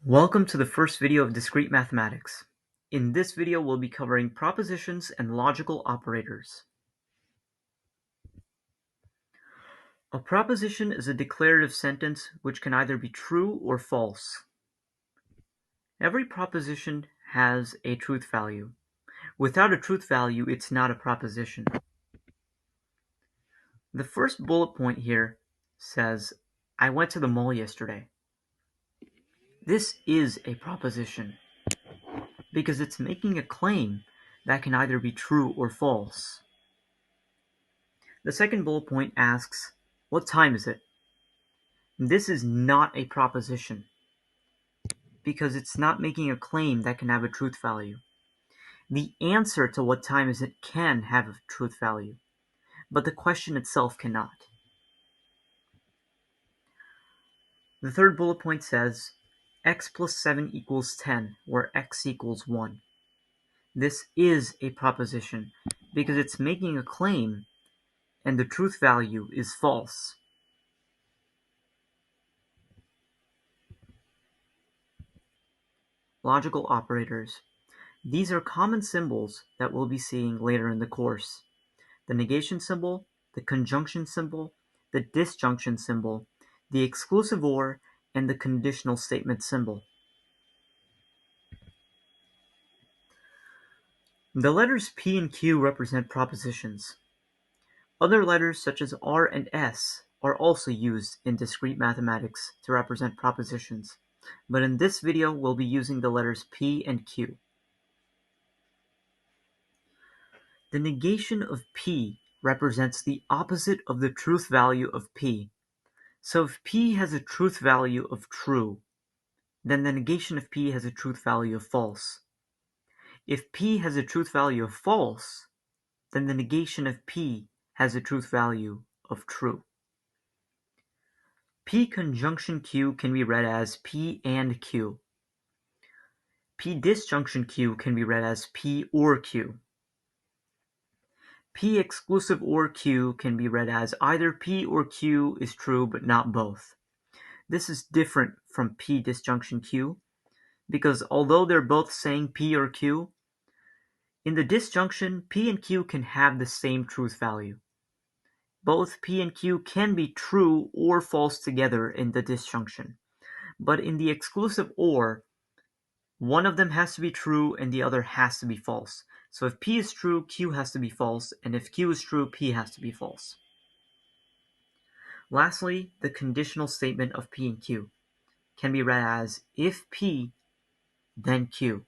Welcome to the first video of Discrete Mathematics. In this video, we'll be covering propositions and logical operators. A proposition is a declarative sentence which can either be true or false. Every proposition has a truth value. Without a truth value, it's not a proposition. The first bullet point here says, I went to the mall yesterday. This is a proposition because it's making a claim that can either be true or false. The second bullet point asks, what time is it? This is not a proposition because it's not making a claim that can have a truth value. The answer to what time is it can have a truth value, but the question itself cannot. The third bullet point says, x plus 7 equals 10, where x equals 1. This is a proposition because it's making a claim and the truth value is false. Logical operators. These are common symbols that we'll be seeing later in the course. The negation symbol, the conjunction symbol, the disjunction symbol, the exclusive or, and the conditional statement symbol. The letters P and Q represent propositions. Other letters such as R and S are also used in discrete mathematics to represent propositions, but in this video we'll be using the letters P and Q. The negation of P represents the opposite of the truth value of P. So if P has a truth value of true, then the negation of P has a truth value of false. If P has a truth value of false, then the negation of P has a truth value of true. P conjunction Q can be read as P and Q. P disjunction Q can be read as P or Q. P exclusive or Q can be read as either P or Q is true but not both. This is different from P disjunction Q because although they're both saying P or Q, in the disjunction, P and Q can have the same truth value. Both P and Q can be true or false together in the disjunction, but in the exclusive or, one of them has to be true and the other has to be false. So if P is true, Q has to be false, and if Q is true, P has to be false. Lastly, the conditional statement of P and Q can be read as if P, then Q.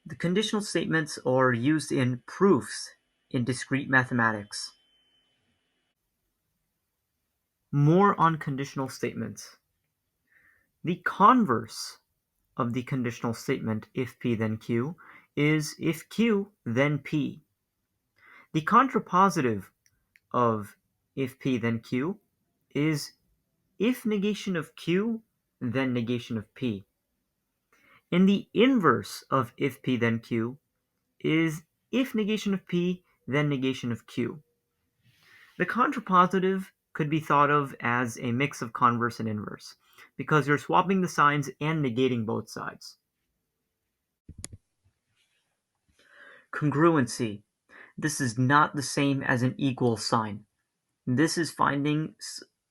The conditional statements are used in proofs in discrete mathematics. More on conditional statements. The converse of the conditional statement if P then Q is if Q then P. The contrapositive of if P then Q is if negation of Q then negation of P. And the inverse of if P then Q is if negation of P then negation of Q. The contrapositive could be thought of as a mix of converse and inverse, because you're swapping the signs and negating both sides. Congruency. This is not the same as an equal sign. This is finding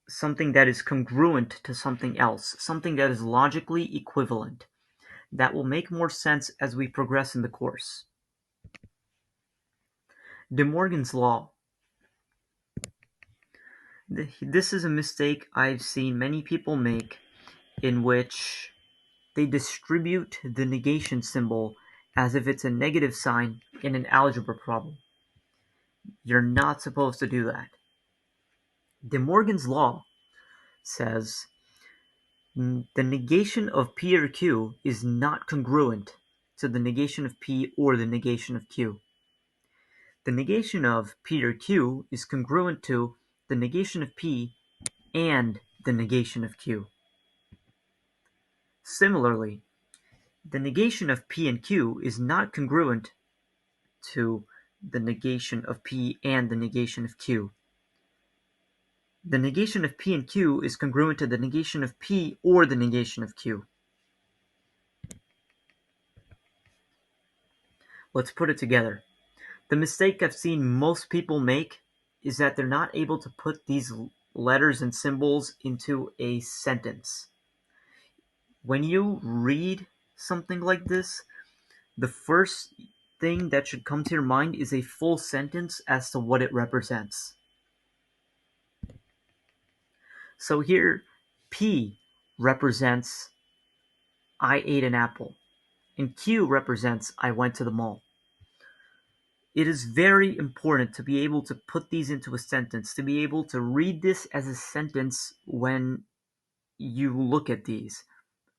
something that is congruent to something else, something that is logically equivalent. That will make more sense as we progress in the course. De Morgan's law. This is a mistake I've seen many people make, in which they distribute the negation symbol as if it's a negative sign in an algebra problem. You're not supposed to do that. De Morgan's law says the negation of P or Q is not congruent to the negation of P or the negation of Q. The negation of P or Q is congruent to the negation of P and the negation of Q. Similarly, the negation of P and Q is not congruent to the negation of P and the negation of Q. the negation of P and Q is congruent to the negation of P or the negation of Q. Let's put it together. The mistake I've seen most people make is that they're not able to put these letters and symbols into a sentence. When you read something like this, the first thing that should come to your mind is a full sentence as to what it represents. So here, P represents I ate an apple, and Q represents I went to the mall. It is very important to be able to put these into a sentence, to be able to read this as a sentence when you look at these.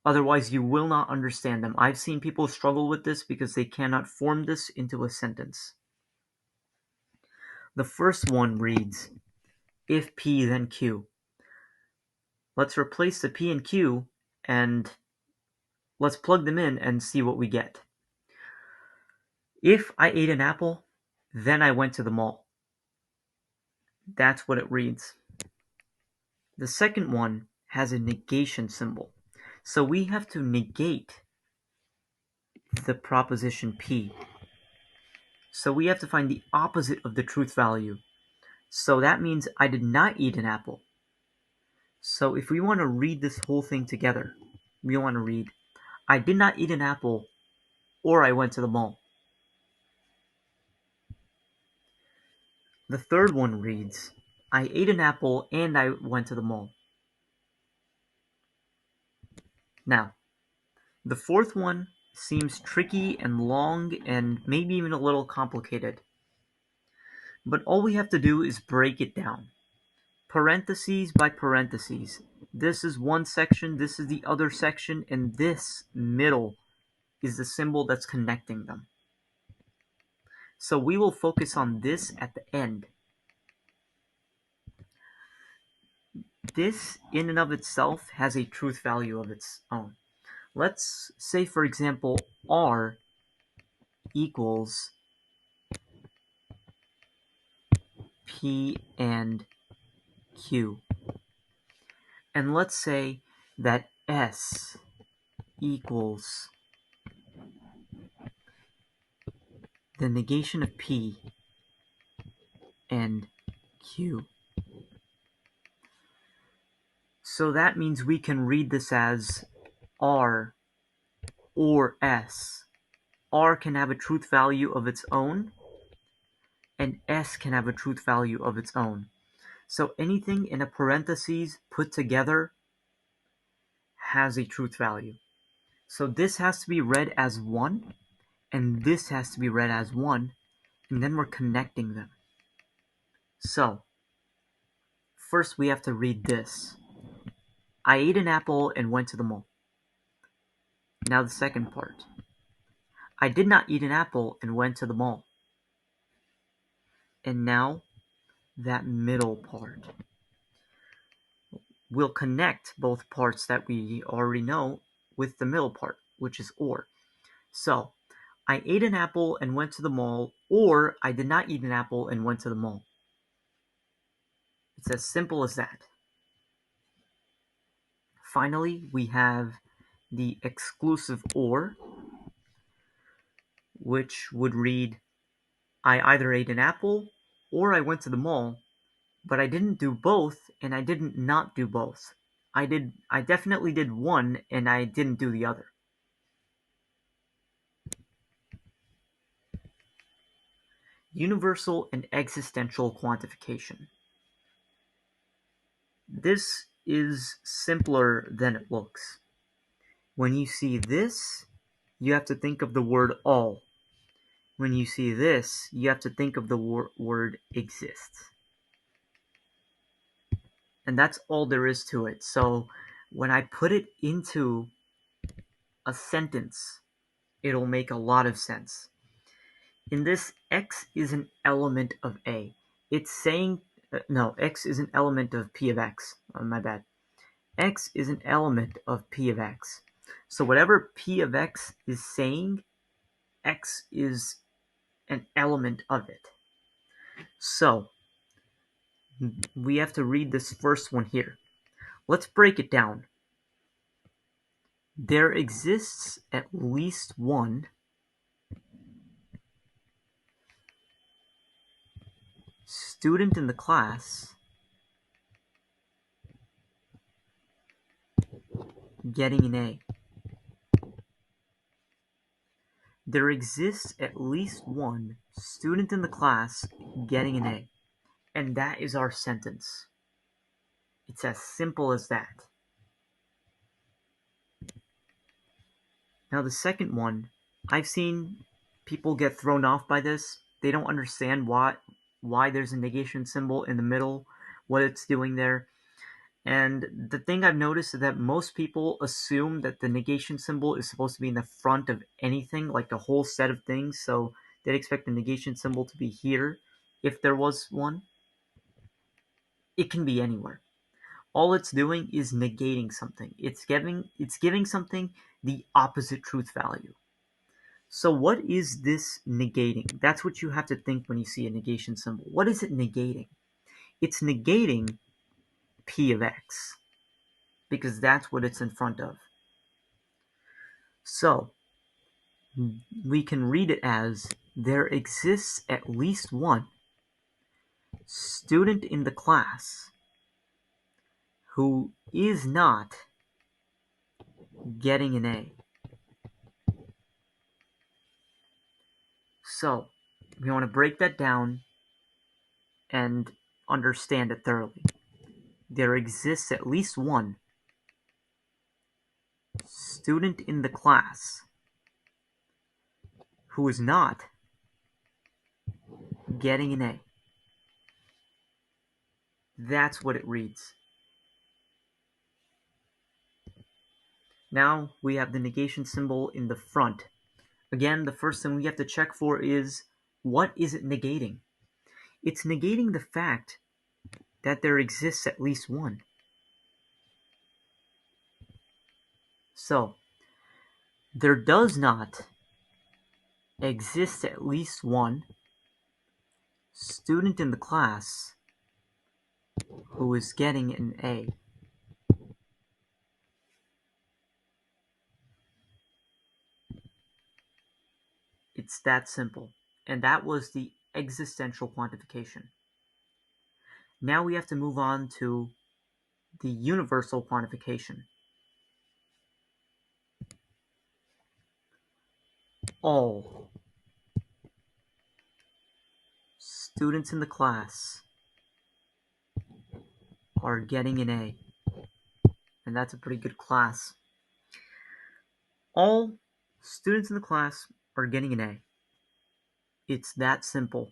Otherwise, you will not understand them. I've seen people struggle with this because they cannot form this into a sentence. The first one reads, if P then Q. Let's replace the P and Q and let's plug them in and see what we get. If I ate an apple, then I went to the mall. That's what it reads. The second one has a negation symbol. So we have to negate the proposition P. So we have to find the opposite of the truth value. So that means I did not eat an apple. So if we want to read this whole thing together, we want to read, I did not eat an apple, or I went to the mall. The third one reads, I ate an apple and I went to the mall. Now, the fourth one seems tricky and long and maybe even a little complicated. But all we have to do is break it down. Parentheses by parentheses. This is one section, this is the other section, and this middle is the symbol that's connecting them. So we will focus on this at the end. This, in and of itself, has a truth value of its own. Let's say, for example, R equals P and Q. And let's say that S equals the negation of P and Q. So that means we can read this as R or S. R can have a truth value of its own, and S can have a truth value of its own. So anything in a parentheses put together has a truth value. So this has to be read as 1, and this has to be read as 1, and then we're connecting them. So, first we have to read this. I ate an apple and went to the mall. Now the second part. I did not eat an apple and went to the mall. And now that middle part. We'll connect both parts that we already know with the middle part, which is or. So, I ate an apple and went to the mall, or I did not eat an apple and went to the mall. It's as simple as that. Finally, we have the exclusive or, which would read, I either ate an apple or I went to the mall, but I didn't do both and I didn't not do both. I definitely did one and I didn't do the other. Universal and existential quantification. This is simpler than it looks. When you see this, you have to think of the word all. When you see this, you have to think of the word exists. And that's all there is to it. So when I put it into a sentence, it'll make a lot of sense. In this, X is an element of A. It's saying, no, X is an element of P of X. Oh, my bad. X is an element of P of X. So whatever P of X is saying, X is an element of it. So we have to read this first one here. Let's break it down. There exists at least one student in the class getting an A. There exists at least one student in the class getting an A. And that is our sentence. It's as simple as that. Now the second one, I've seen people get thrown off by this. They don't understand why there's a negation symbol in the middle, what it's doing there. And the thing I've noticed is that most people assume that the negation symbol is supposed to be in the front of anything, like a whole set of things, so they'd expect the negation symbol to be here if there was one. It can be anywhere. All it's doing is negating something. It's giving something the opposite truth value. So what is this negating? That's what you have to think when you see a negation symbol. What is it negating? It's negating p of x, because that's what it's in front of. So we can read it as, there exists at least one student in the class who is not getting an A. So we want to break that down and understand it thoroughly. There exists at least one student in the class who is not getting an A. That's what it reads. Now we have the negation symbol in the front. Again, the first thing we have to check for is, what is it negating? It's negating the fact that there exists at least one. So, there does not exist at least one student in the class who is getting an A. It's that simple. And that was the existential quantification. Now we have to move on to the universal quantification. All students in the class are getting an A. And that's a pretty good class. All students in the class are getting an A. It's that simple.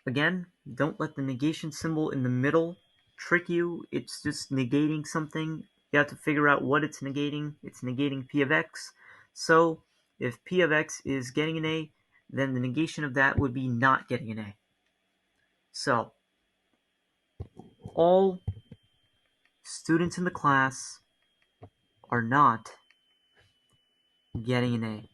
Again, don't let the negation symbol in the middle trick you. It's just negating something. You have to figure out what it's negating. It's negating p of x. So if p of x is getting an A, then the negation of that would be not getting an A. So all students in the class are not getting an A.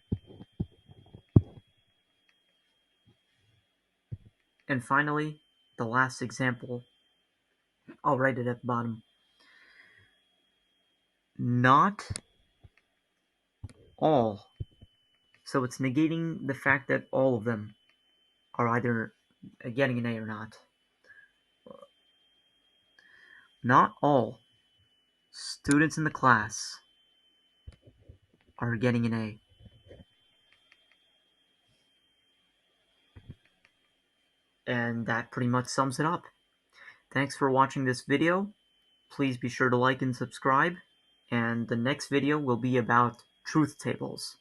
And finally, the last example, I'll write it at the bottom. Not all. So it's negating the fact that all of them are either getting an A or not. Not all students in the class are getting an A. And that pretty much sums it up. Thanks for watching this video. Please be sure to like and subscribe. And the next video will be about truth tables.